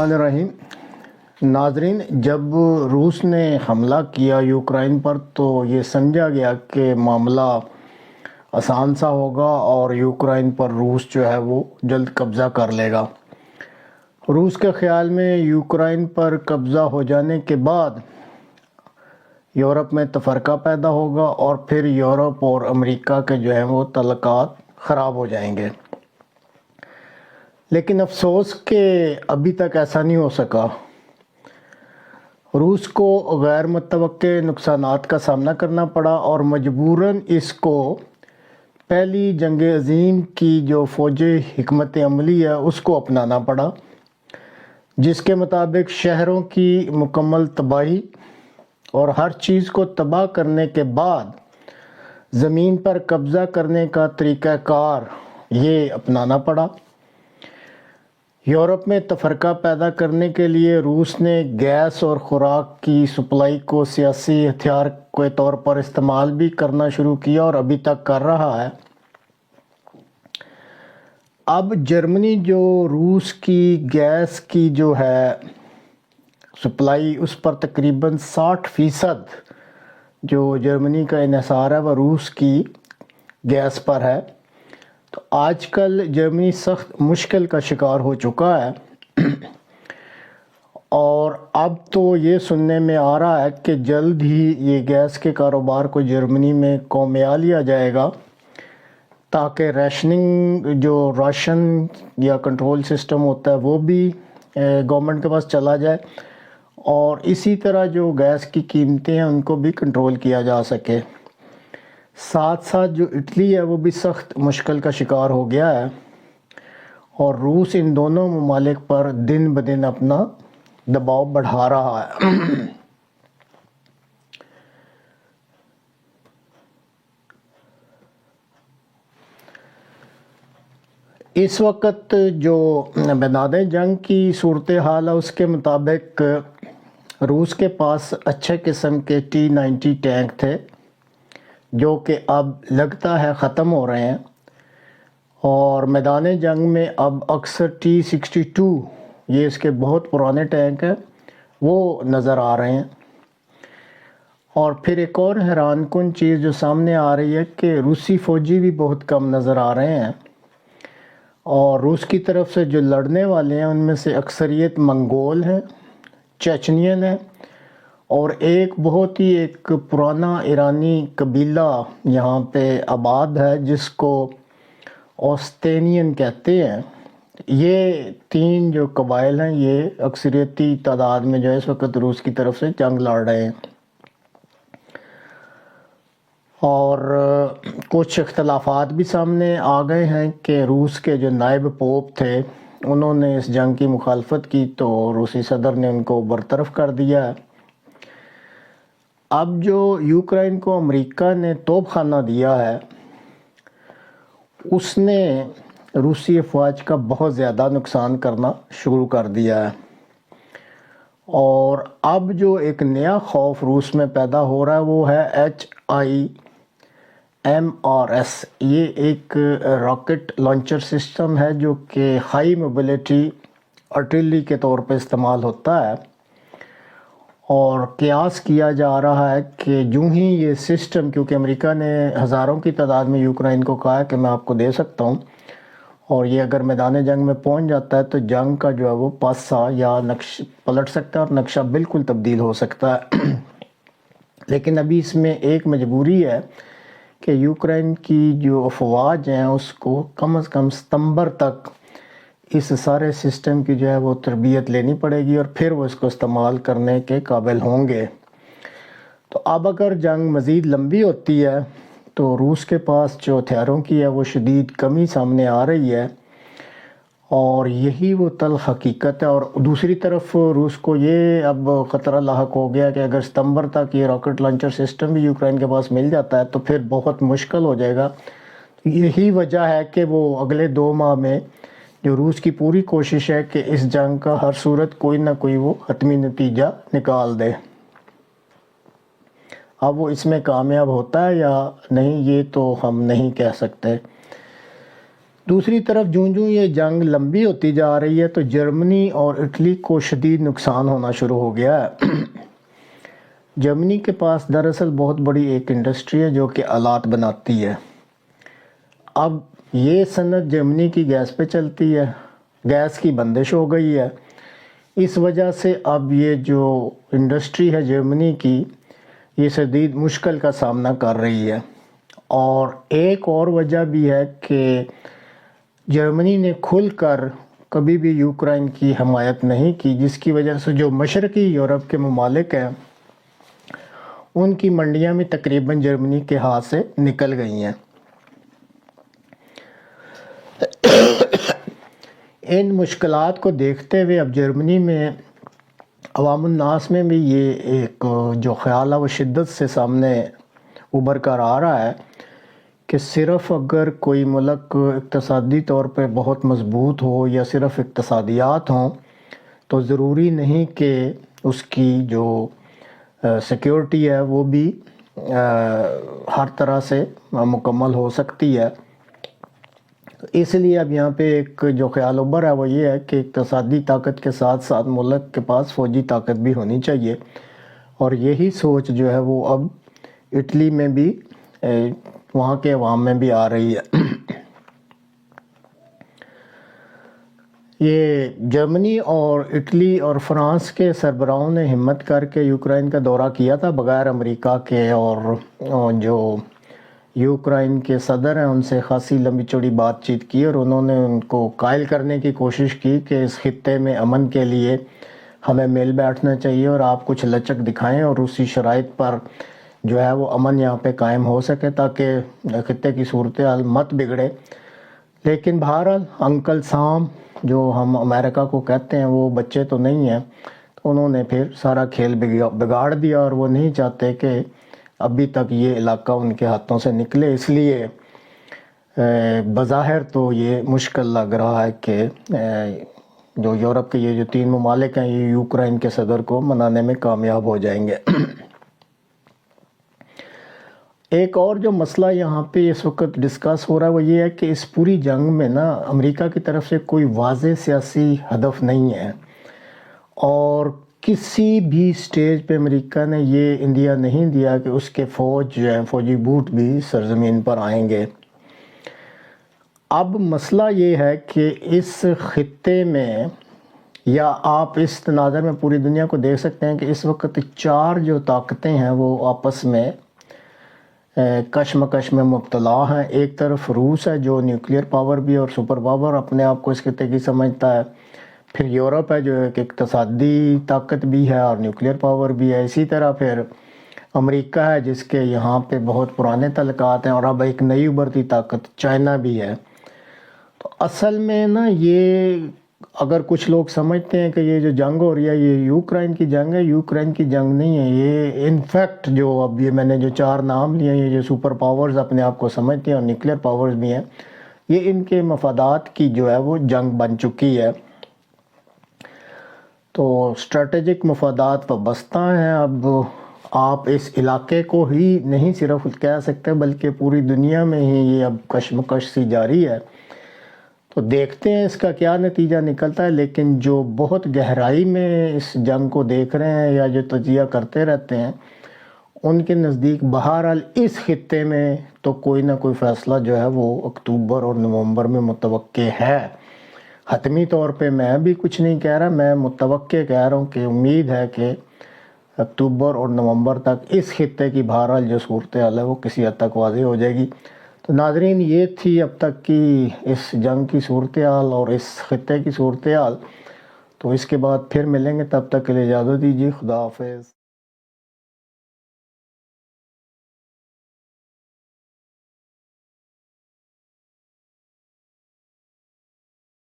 الرحمن الرحیم۔ ناظرین، جب روس نے حملہ کیا یوکرائن پر تو یہ سمجھا گیا کہ معاملہ آسان سا ہوگا اور یوکرائن پر روس جو ہے وہ جلد قبضہ کر لے گا۔ روس کے خیال میں یوکرائن پر قبضہ ہو جانے کے بعد یورپ میں تفرقہ پیدا ہوگا اور پھر یورپ اور امریکہ کے جو ہیں وہ تعلقات خراب ہو جائیں گے، لیکن افسوس کہ ابھی تک ایسا نہیں ہو سکا۔ روس کو غیر متوقع نقصانات کا سامنا کرنا پڑا اور مجبوراً اس کو پہلی جنگ عظیم کی جو فوجی حکمت عملی ہے اس کو اپنانا پڑا، جس کے مطابق شہروں کی مکمل تباہی اور ہر چیز کو تباہ کرنے کے بعد زمین پر قبضہ کرنے کا طریقہ کار یہ اپنانا پڑا۔ یورپ میں تفرقہ پیدا کرنے کے لیے روس نے گیس اور خوراک کی سپلائی کو سیاسی ہتھیار کے طور پر استعمال بھی کرنا شروع کیا اور ابھی تک کر رہا ہے۔ اب جرمنی جو روس کی گیس کی جو ہے سپلائی اس پر تقریباً 60% جو جرمنی کا انحصار ہے وہ روس کی گیس پر ہے، تو آج کل جرمنی سخت مشکل کا شکار ہو چکا ہے اور اب تو یہ سننے میں آ رہا ہے کہ جلد ہی یہ گیس کے کاروبار کو جرمنی میں قومیہ لیا جائے گا تاکہ ریشننگ جو راشن یا کنٹرول سسٹم ہوتا ہے وہ بھی گورنمنٹ کے پاس چلا جائے اور اسی طرح جو گیس کی قیمتیں ہیں ان کو بھی کنٹرول کیا جا سکے۔ ساتھ ساتھ جو اٹلی ہے وہ بھی سخت مشکل کا شکار ہو گیا ہے اور روس ان دونوں ممالک پر دن بدن اپنا دباؤ بڑھا رہا ہے۔ اس وقت جو میدان جنگ کی صورتحال ہے اس کے مطابق روس کے پاس اچھے قسم کے T-90 ٹینک تھے جو کہ اب لگتا ہے ختم ہو رہے ہیں اور میدان جنگ میں اب اکثر T-62 یہ اس کے بہت پرانے ٹینک ہیں وہ نظر آ رہے ہیں۔ اور پھر ایک اور حیران کن چیز جو سامنے آ رہی ہے کہ روسی فوجی بھی بہت کم نظر آ رہے ہیں اور روس کی طرف سے جو لڑنے والے ہیں ان میں سے اکثریت منگول ہیں، چیچنین ہیں اور ایک بہت ہی ایک پرانا ایرانی قبیلہ یہاں پہ آباد ہے جس کو اوستینین کہتے ہیں۔ یہ تین جو قبائل ہیں یہ اکثریتی تعداد میں جو ہے اس وقت روس کی طرف سے جنگ لڑ رہے ہیں اور کچھ اختلافات بھی سامنے آ گئے ہیں کہ روس کے جو نائب پوپ تھے انہوں نے اس جنگ کی مخالفت کی تو روسی صدر نے ان کو برطرف کر دیا ہے۔ اب جو یوکرائن کو امریکہ نے توپ خانہ دیا ہے اس نے روسی افواج کا بہت زیادہ نقصان کرنا شروع کر دیا ہے اور اب جو ایک نیا خوف روس میں پیدا ہو رہا ہے وہ ہے HIMARS۔ یہ ایک راکٹ لانچر سسٹم ہے جو کہ ہائی موبیلٹی آرٹلری کے طور پہ استعمال ہوتا ہے اور قیاس کیا جا رہا ہے کہ جو ہی یہ سسٹم، کیونکہ امریکہ نے ہزاروں کی تعداد میں یوکرائن کو کہا ہے کہ میں آپ کو دے سکتا ہوں اور یہ اگر میدان جنگ میں پہنچ جاتا ہے تو جنگ کا جو ہے وہ پاسا یا نقش پلٹ سکتا ہے اور نقشہ بالکل تبدیل ہو سکتا ہے۔ لیکن ابھی اس میں ایک مجبوری ہے کہ یوکرائن کی جو افواج ہیں اس کو کم از کم ستمبر تک اس سارے سسٹم کی جو ہے وہ تربیت لینی پڑے گی اور پھر وہ اس کو استعمال کرنے کے قابل ہوں گے۔ تو اب اگر جنگ مزید لمبی ہوتی ہے تو روس کے پاس جو ہتھیاروں کی ہے وہ شدید کمی سامنے آ رہی ہے اور یہی وہ تلخ حقیقت ہے۔ اور دوسری طرف روس کو یہ اب خطرہ لاحق ہو گیا کہ اگر ستمبر تک یہ راکٹ لانچر سسٹم بھی یوکرائن کے پاس مل جاتا ہے تو پھر بہت مشکل ہو جائے گا۔ یہی وجہ ہے کہ وہ اگلے 2 ماہ میں جو روس کی پوری کوشش ہے کہ اس جنگ کا ہر صورت کوئی نہ کوئی وہ حتمی نتیجہ نکال دے۔ اب وہ اس میں کامیاب ہوتا ہے یا نہیں یہ تو ہم نہیں کہہ سکتے۔ دوسری طرف جوں جوں یہ جنگ لمبی ہوتی جا رہی ہے تو جرمنی اور اٹلی کو شدید نقصان ہونا شروع ہو گیا ہے۔ جرمنی کے پاس دراصل بہت بڑی ایک انڈسٹری ہے جو کہ آلات بناتی ہے۔ اب یہ صنعت جرمنی کی گیس پہ چلتی ہے، گیس کی بندش ہو گئی ہے، اس وجہ سے اب یہ جو انڈسٹری ہے جرمنی کی یہ شدید مشکل کا سامنا کر رہی ہے۔ اور ایک اور وجہ بھی ہے کہ جرمنی نے کھل کر کبھی بھی یوکرائن کی حمایت نہیں کی، جس کی وجہ سے جو مشرقی یورپ کے ممالک ہیں ان کی منڈیاں بھی تقریباً جرمنی کے ہاتھ سے نکل گئی ہیں۔ ان مشکلات کو دیکھتے ہوئے اب جرمنی میں عوام الناس میں بھی یہ ایک جو خیال ہے وہ شدت سے سامنے ابھر کر آ رہا ہے کہ صرف اگر کوئی ملک اقتصادی طور پہ بہت مضبوط ہو یا صرف اقتصادیات ہوں تو ضروری نہیں کہ اس کی جو سیکیورٹی ہے وہ بھی ہر طرح سے مکمل ہو سکتی ہے۔ اس لیے اب یہاں پہ ایک جو خیال ابھر ہے وہ یہ ہے کہ اقتصادی طاقت کے ساتھ ساتھ ملک کے پاس فوجی طاقت بھی ہونی چاہیے، اور یہی سوچ جو ہے وہ اب اٹلی میں بھی وہاں کے عوام میں بھی آ رہی ہے۔ یہ جرمنی اور اٹلی اور فرانس کے سربراہوں نے ہمت کر کے یوکرائن کا دورہ کیا تھا بغیر امریکہ کے، اور جو یوکرائن کے صدر ہیں ان سے خاصی لمبی چوڑی بات چیت کی، اور انہوں نے ان کو قائل کرنے کی کوشش کی کہ اس خطے میں امن کے لیے ہمیں مل بیٹھنا چاہیے اور آپ کچھ لچک دکھائیں اور اسی شرائط پر جو ہے وہ امن یہاں پہ قائم ہو سکے تاکہ خطے کی صورتحال مت بگڑے۔ لیکن بہرحال انکل سام جو ہم امریکہ کو کہتے ہیں وہ بچے تو نہیں ہیں، تو انہوں نے پھر سارا کھیل بگاڑ دیا، اور وہ نہیں چاہتے کہ ابھی تک یہ علاقہ ان کے ہاتھوں سے نکلے۔ اس لیے بظاہر تو یہ مشکل لگ رہا ہے کہ جو یورپ کے یہ جو 3 ممالک ہیں یہ یوکرائن کے صدر کو منانے میں کامیاب ہو جائیں گے۔ ایک اور جو مسئلہ یہاں پہ اس وقت ڈسکس ہو رہا ہے وہ یہ ہے کہ اس پوری جنگ میں نا امریکہ کی طرف سے کوئی واضح سیاسی ہدف نہیں ہے، اور کسی بھی سٹیج پہ امریکہ نے یہ اندیا نہیں دیا کہ اس کے فوجی بوٹ بھی سرزمین پر آئیں گے۔ اب مسئلہ یہ ہے کہ اس خطے میں، یا آپ اس تناظر میں پوری دنیا کو دیکھ سکتے ہیں کہ اس وقت 4 جو طاقتیں ہیں وہ آپس میں کشمکش میں مبتلا ہیں۔ ایک طرف روس ہے جو نیوکلیئر پاور بھی اور سپر پاور اپنے آپ کو اس خطے کی سمجھتا ہے، پھر یورپ ہے جو ایک اقتصادی طاقت بھی ہے اور نیوکلیئر پاور بھی ہے، اسی طرح پھر امریکہ ہے جس کے یہاں پہ بہت پرانے تعلقات ہیں، اور اب ایک نئی ابھرتی طاقت چائنا بھی ہے۔ تو اصل میں نا یہ اگر کچھ لوگ سمجھتے ہیں کہ یہ جو جنگ ہو رہی ہے یہ یوکرائن کی جنگ ہے، یوکرائن کی جنگ نہیں ہے یہ۔ انفیکٹ جو اب یہ میں نے جو 4 نام لیے ہیں، یہ جو سپر پاورز اپنے آپ کو سمجھتے ہیں اور نیوکلیئر پاورز بھی ہیں، یہ ان کے مفادات کی جو ہے وہ جنگ بن چکی ہے۔ تو اسٹریٹجک مفادات وابستہ ہیں۔ اب آپ اس علاقے کو ہی نہیں صرف کہہ سکتے بلکہ پوری دنیا میں ہی یہ اب کشمکش سی جاری ہے۔ تو دیکھتے ہیں اس کا کیا نتیجہ نکلتا ہے، لیکن جو بہت گہرائی میں اس جنگ کو دیکھ رہے ہیں یا جو تجزیہ کرتے رہتے ہیں ان کے نزدیک بہرحال اس خطے میں تو کوئی نہ کوئی فیصلہ جو ہے وہ اکتوبر اور نومبر میں متوقع ہے۔ حتمی طور پہ میں بھی کچھ نہیں کہہ رہا، میں متوقع کہہ رہا ہوں کہ امید ہے کہ اکتوبر اور نومبر تک اس خطے کی بہرحال جو صورتحال ہے وہ کسی حد تک واضح ہو جائے گی۔ تو ناظرین یہ تھی اب تک کی اس جنگ کی صورتحال اور اس خطے کی صورتحال، تو اس کے بعد پھر ملیں گے، تب تک کے لیے اجازت دیجیے، خدا حافظ۔